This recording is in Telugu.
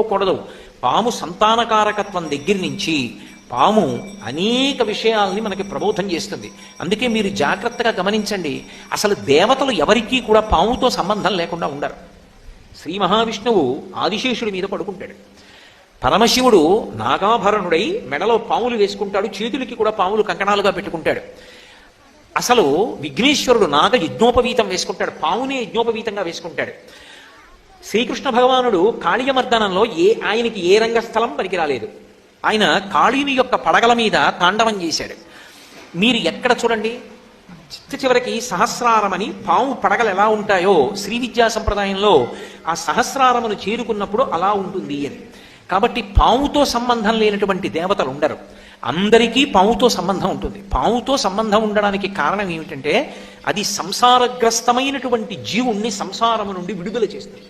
కూడదు. పాము సంతానకారకత్వం దగ్గర నుంచి పాము అనేక విషయాల్ని మనకి ప్రబోధం చేస్తుంది. అందుకే మీరు జాగ్రత్తగా గమనించండి, అసలు దేవతలు ఎవరికీ కూడా పాముతో సంబంధం లేకుండా ఉండరు. శ్రీ మహావిష్ణువు ఆదిశేషుడి మీద పడుకుంటాడు, పరమశివుడు నాగాభరణుడై మెడలో పాములు వేసుకుంటాడు, చేతులకి కూడా పాములు కంకణాలుగా పెట్టుకుంటాడు. అసలు విఘ్నేశ్వరుడు నాగ యజ్ఞోపవీతం వేసుకుంటాడు, పామునే యజ్ఞోపవీతంగా వేసుకుంటాడు. శ్రీకృష్ణ భగవానుడు కాళీయమర్దనంలో ఆయనకి ఏ రంగస్థలం పనికి రాలేదు. ఆయన కాళీని యొక్క పడగల మీద తాండవం చేశాడు. మీరు ఎక్కడ చూడండి, చివరికి సహస్రారమని పాము పడగలు ఎలా ఉంటాయో శ్రీ విద్యా సంప్రదాయంలో ఆ సహస్రారమును చేరుకున్నప్పుడు అలా ఉంటుంది అని. కాబట్టి పాముతో సంబంధం లేనటువంటి దేవతలు ఉండరు, అందరికీ పాముతో సంబంధం ఉంటుంది. పాముతో సంబంధం ఉండడానికి కారణం ఏమిటంటే అది సంసారగ్రస్తమైనటువంటి జీవుణ్ణి సంసారము నుండి విడుదల చేస్తుంది.